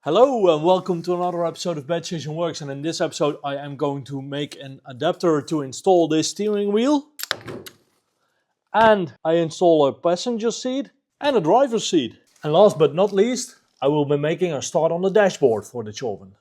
Hello and welcome to another episode of Bad Station Works, and in this episode I am going to make an adapter to install this steering wheel, and I install a passenger seat and a driver's seat. And last but not least, I will be making a start on the dashboard for the Tjorven.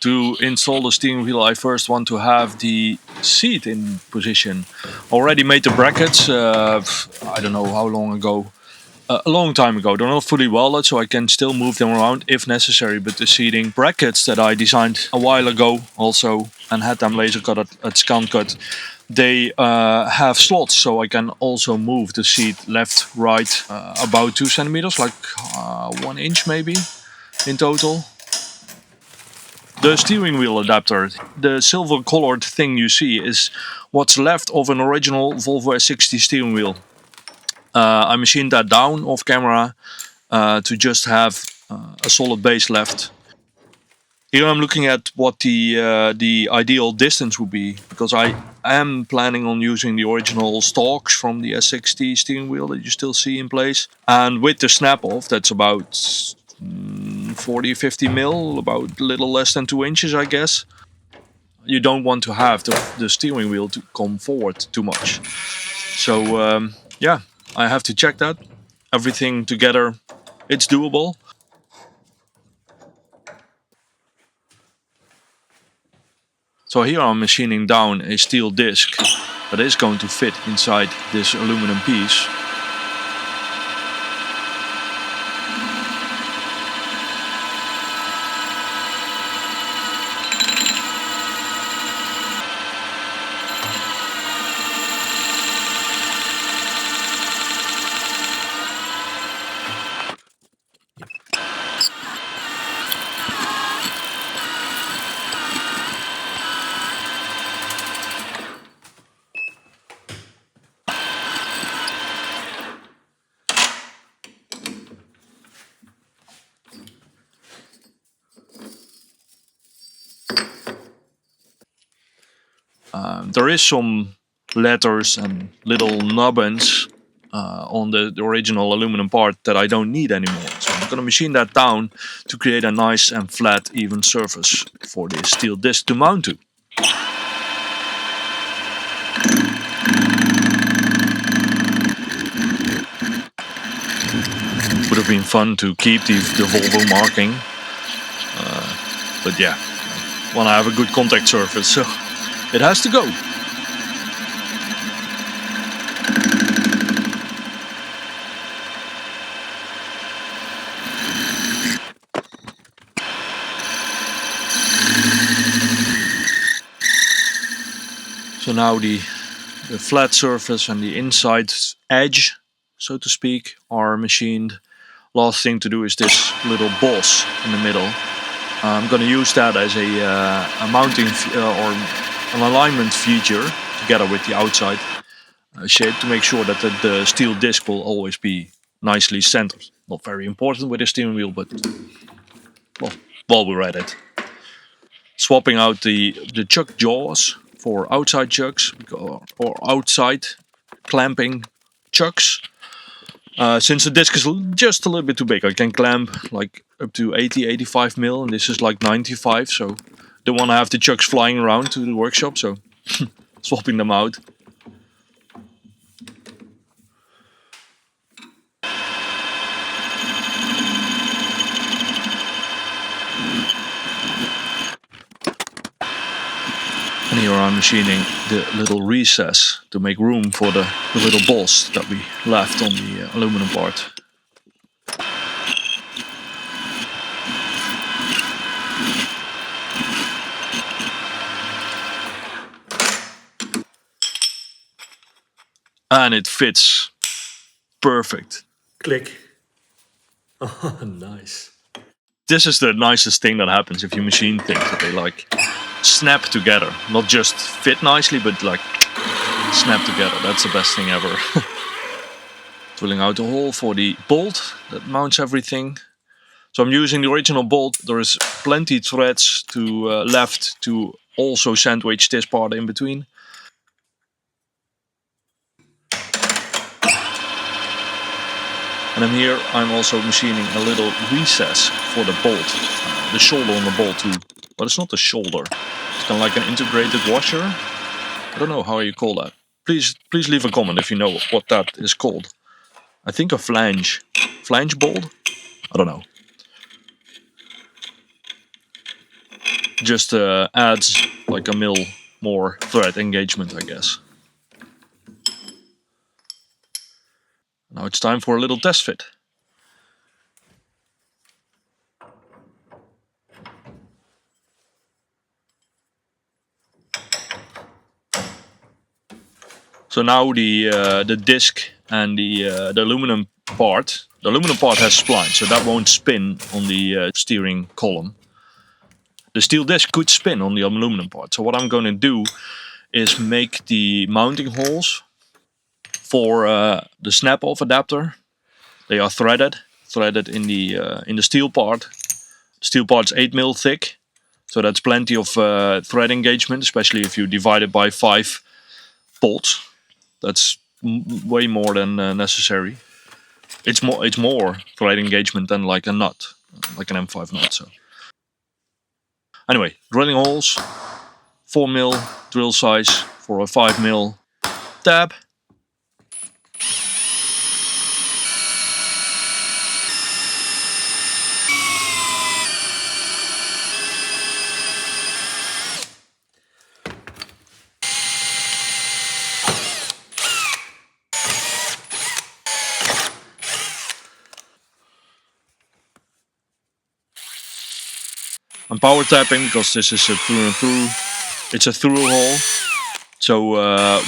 To install the steering wheel, I first want to have the seat in position. Already made the brackets, I don't know how long ago, a long time ago. They're not fully welded, so I can still move them around if necessary. But the seating brackets that I designed a while ago also, and had them laser cut at ScanCut, they have slots, so I can also move the seat left, right, about 2 centimeters, like 1 inch maybe in total. The steering wheel adapter, the silver colored thing you see, is what's left of an original Volvo S60 steering wheel. I machined that down off camera to just have a solid base left. Here I'm looking at what the ideal distance would be, because I am planning on using the original stalks from the S60 steering wheel that you still see in place. And with the snap off, that's about 40-50 mil, about a little less than 2 inches, I guess. You don't want to have the steering wheel to come forward too much. So yeah, I have to check that. Everything together, it's doable. So here I'm machining down a steel disc that is going to fit inside this aluminum piece. There is some letters and little nubbins on the original aluminum part that I don't need anymore. So I'm going to machine that down to create a nice and flat, even surface for this steel disc to mount to. Would have been fun to keep the Volvo marking, but yeah, I want to have a good contact surface, so it has to go. So now the flat surface and the inside edge, so to speak, are machined. Last thing to do is this little boss in the middle. I'm going to use that as a mounting or an alignment feature together with the outside shape to make sure that the steel disc will always be nicely centered. Not very important with a steering wheel, but well, while we're at it. Swapping out the chuck jaws for outside chucks or outside clamping chucks. Since the disc is just a little bit too big, I can clamp like up to 80-85 mil, and this is like 95, so don't want to have the chucks flying around to the workshop, so swapping them out. And here I'm machining the little recess to make room for the little bolts that we left on the aluminum part. And it fits perfect. Click. Oh, nice. This is the nicest thing that happens if you machine things, that they like snap together. Not just fit nicely, but like snap together. That's the best thing ever. Drilling out a hole for the bolt that mounts everything. So I'm using the original bolt. There is plenty threads to left to also sandwich this part in between. And then I'm also machining a little recess for the bolt, the shoulder on the bolt too. But it's not a shoulder. It's kind of like an integrated washer. I don't know how you call that. Please leave a comment if you know what that is called. I think a flange bolt. I don't know. Just adds like a mil more thread engagement, I guess. Now it's time for a little test fit. So now the disc and the aluminum part. The aluminum part has spline, so that won't spin on the steering column. The steel disc could spin on the aluminum part. So what I'm going to do is make the mounting holes for the snap-off adapter. They are threaded in the steel part. The steel part's 8mm thick, so that's plenty of thread engagement, especially if you divide it by 5 bolts. That's way more than necessary. It's more thread engagement than like a nut, like an M5 nut. So anyway, drilling holes, 4mm drill size for a 5mm tab. I'm power tapping because this is a through and through. It's a through hole, so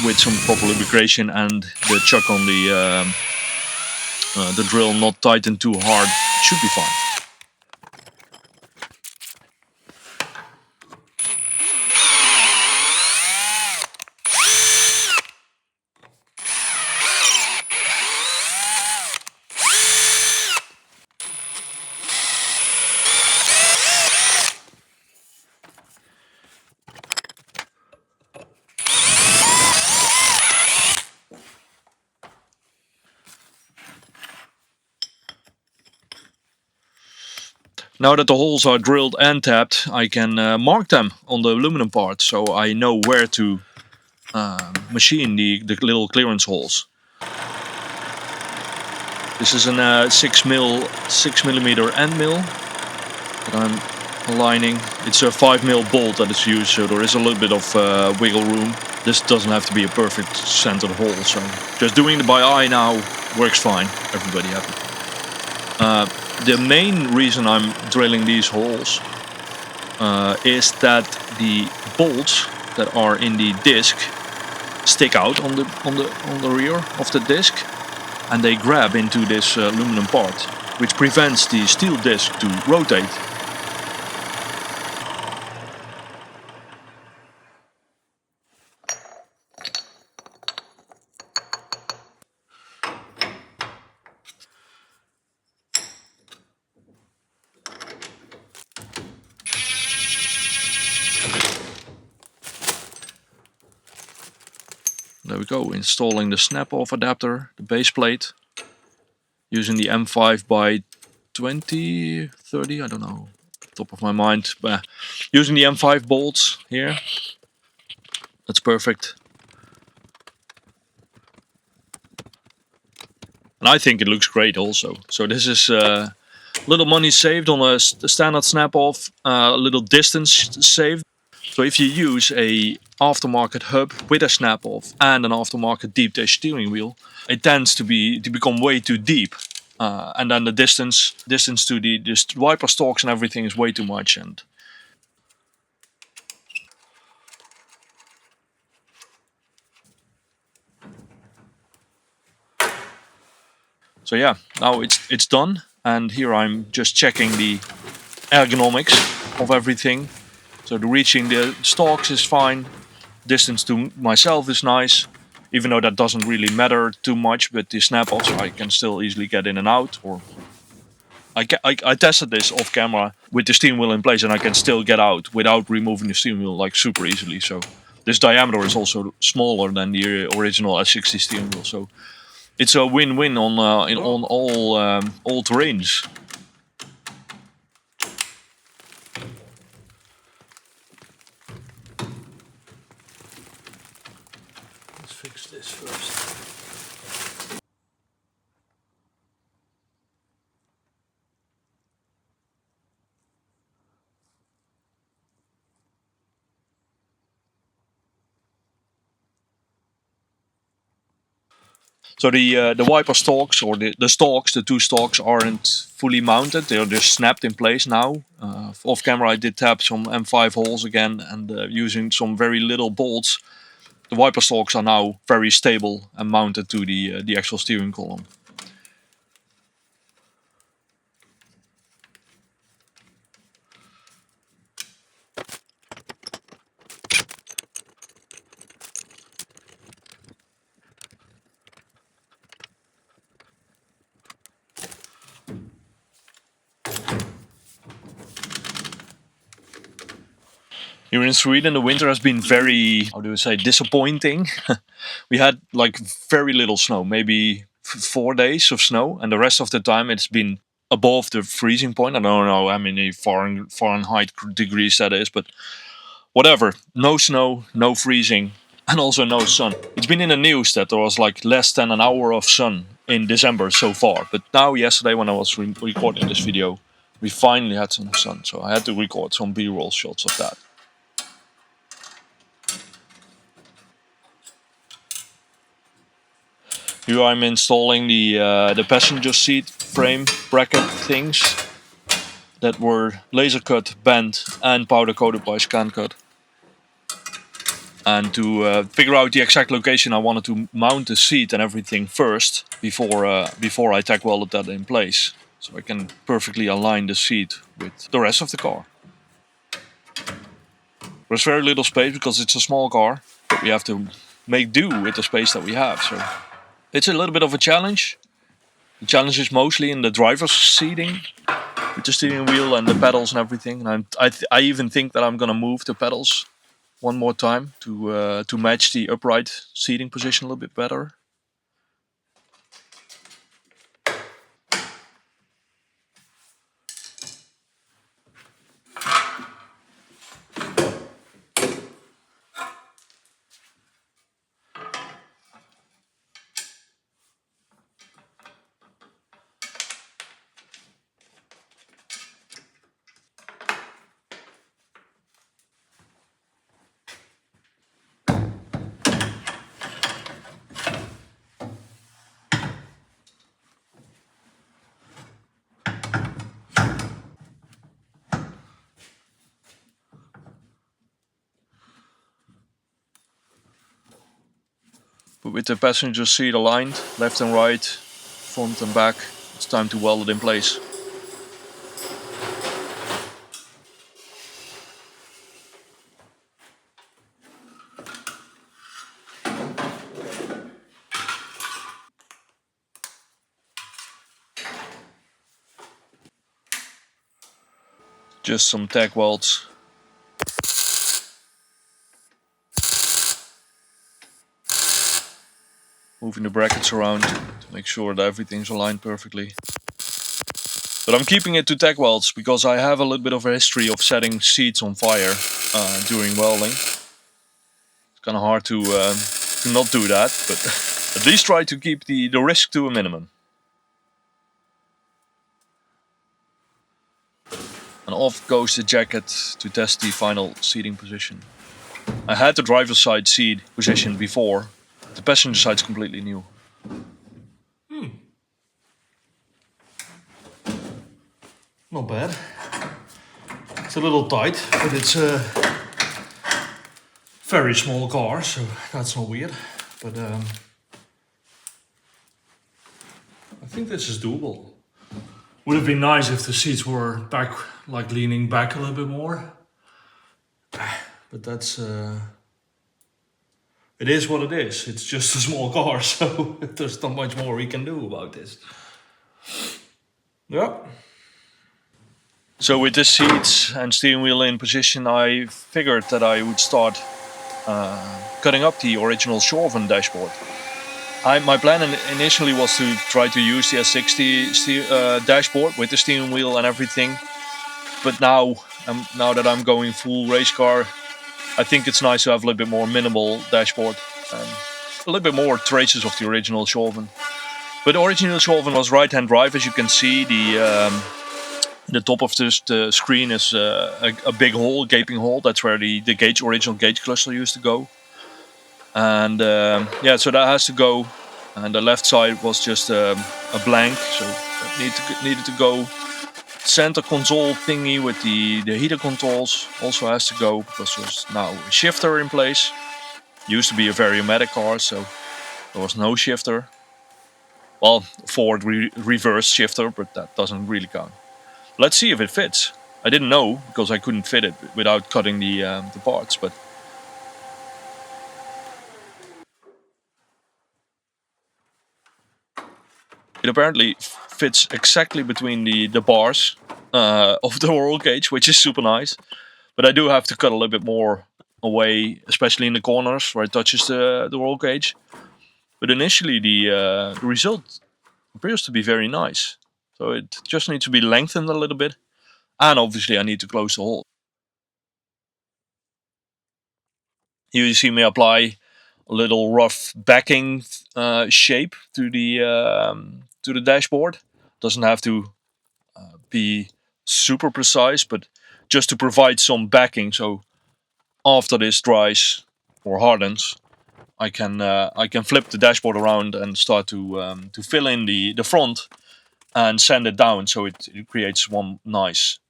with some proper lubrication and the chuck on the drill not tightened too hard, it should be fine. Now that the holes are drilled and tapped, I can mark them on the aluminum part, so I know where to machine the little clearance holes. This is a 6mm end mill that I'm aligning. It's a 5mm bolt that is used, so there is a little bit of wiggle room. This doesn't have to be a perfect centered hole, so just doing it by eye now works fine. Everybody happy. The main reason I'm drilling these holes is that the bolts that are in the disc stick out on the rear of the disc, and they grab into this aluminum part, which prevents the steel disc to rotate. There we go, installing the snap-off adapter, the base plate, using the M5 by 20, 30, I don't know, top of my mind, but using the M5 bolts here, that's perfect. And I think it looks great also. So this is a little money saved on a standard snap-off, a little distance saved. So if you use a aftermarket hub with a snap-off and an aftermarket deep dish steering wheel, it tends to become way too deep, and then the distance to the wiper stalks and everything is way too much. And so yeah, now it's done, and here I'm just checking the ergonomics of everything. So reaching the stalks is fine. Distance to myself is nice. even though that doesn't really matter too much. But the snap-offs, I can still easily get in and out. Or I tested this off camera with the steering wheel in place, and I can still get out without removing the steering wheel like super easily. So this diameter is also smaller than the original S60 steering wheel. So it's a win-win on all terrains. Let's fix this first. So the wiper stalks, or the stalks, the two stalks aren't fully mounted. They're just snapped in place now. Off camera I did tap some M5 holes again, and using some very little bolts, the wiper stalks are now very stable and mounted to the actual steering column. Here in Sweden, the winter has been very, how do you say, disappointing. We had like very little snow, maybe 4 days of snow, and the rest of the time it's been above the freezing point. I don't know how many Fahrenheit degrees that is, but whatever. No snow, no freezing, and also no sun. It's been in the news that there was like less than an hour of sun in December so far. But now, yesterday, when I was recording this video, we finally had some sun. So I had to record some B-roll shots of that. Here I'm installing the passenger seat frame bracket things that were laser cut, bent, and powder coated by scan cut. And to figure out the exact location, I wanted to mount the seat and everything first before I tack welded that in place, so I can perfectly align the seat with the rest of the car. There's very little space because it's a small car, but we have to make do with the space that we have. So it's a little bit of a challenge. The challenge is mostly in the driver's seating, with the steering wheel and the pedals and everything. And I even think that I'm gonna move the pedals one more time to match the upright seating position a little bit better. But with the passenger seat aligned, left and right, front and back, it's time to weld it in place. Just some tack welds. Moving the brackets around to make sure that everything's aligned perfectly. But I'm keeping it to tack welds because I have a little bit of a history of setting seats on fire during welding. It's kind of hard to not do that, but at least try to keep the risk to a minimum. And off goes the jacket to test the final seating position. I had the driver's side seat position before. The passenger side's completely new. Not bad. It's a little tight, but it's a very small car, so that's not weird. But I think this is doable. Would have been nice if the seats were back, like leaning back a little bit more. But that's... it is what it is. It's just a small car, so there's not much more we can do about this. Yeah. So with the seats and steering wheel in position, I figured that I would start cutting up the original Tjorven dashboard. My plan initially was to try to use the S60 dashboard with the steering wheel and everything. But now that I'm going full race car, I think it's nice to have a little bit more minimal dashboard and a little bit more traces of the original Tjorven. But the original Tjorven was right-hand drive, as you can see. The top of the screen is a big hole, gaping hole. That's where the original gauge cluster used to go. And yeah, so that has to go. And the left side was just a blank, so that needed to go. Center console thingy with the heater controls also has to go, because there's now a shifter in place. Used to be a Variomatic car, so there was no shifter. Well, forward reverse shifter, but that doesn't really count. Let's see if it fits. I didn't know, because I couldn't fit it without cutting the parts, but it apparently fits exactly between the bars of the roll cage, which is super nice. But I do have to cut a little bit more away, especially in the corners where it touches the roll cage. But initially the result appears to be very nice. So it just needs to be lengthened a little bit. And obviously I need to close the hole. Here you see me apply a little rough backing shape to the dashboard. Doesn't have to be super precise, but just to provide some backing. So after this dries or hardens, I can flip the dashboard around and start to fill in the front and sand it down, so it creates one nice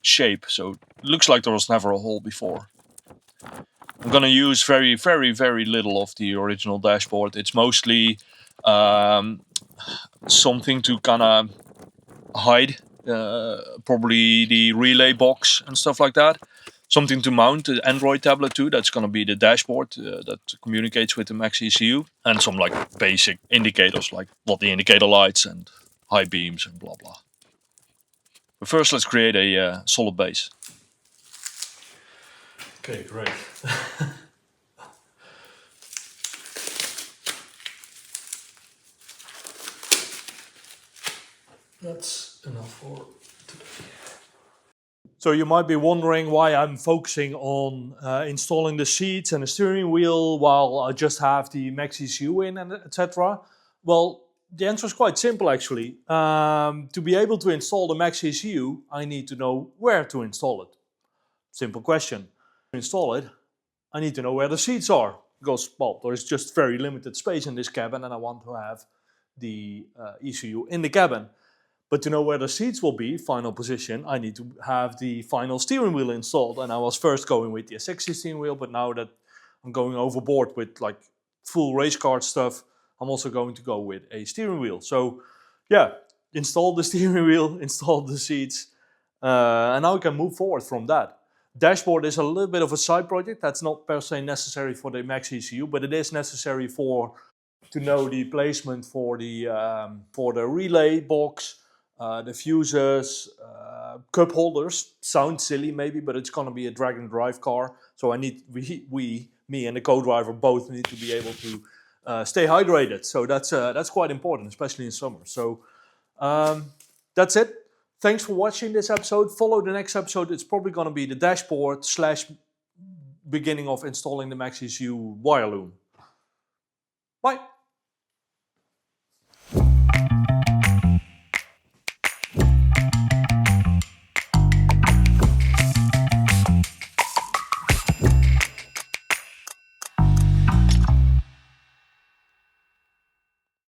shape. So it looks like there was never a hole before. I'm gonna use very, very, very little of the original dashboard. It's mostly something to kind of hide, probably the relay box and stuff like that. Something to mount the Android tablet to. That's gonna be the dashboard that communicates with the MaxxECU, and some like basic indicators, like what the indicator lights and high beams and blah blah. But first, let's create a solid base. Okay, great. That's enough for today. So you might be wondering why I'm focusing on installing the seats and the steering wheel while I just have the MaxxECU in and etc. Well, the answer is quite simple actually. To be able to install the MaxxECU, I need to know where to install it. Simple question. To install it, I need to know where the seats are, because, well, there is just very limited space in this cabin and I want to have the ECU in the cabin. But to know where the seats will be, final position, I need to have the final steering wheel installed. And I was first going with the S60 steering wheel, but now that I'm going overboard with like full race car stuff, I'm also going to go with a steering wheel. So yeah, install the steering wheel, install the seats, and now we can move forward from that. Dashboard is a little bit of a side project. That's not per se necessary for the MaxxECU, but it is necessary to know the placement for the relay box, the fuses, cup holders. Sounds silly maybe, but it's gonna be a drag and drive car. So me and the co-driver both need to be able to stay hydrated. So that's quite important, especially in summer. So that's it. Thanks for watching this episode. Follow the next episode. It's probably gonna be the dashboard / beginning of installing the MaxxECU wire loom. Bye.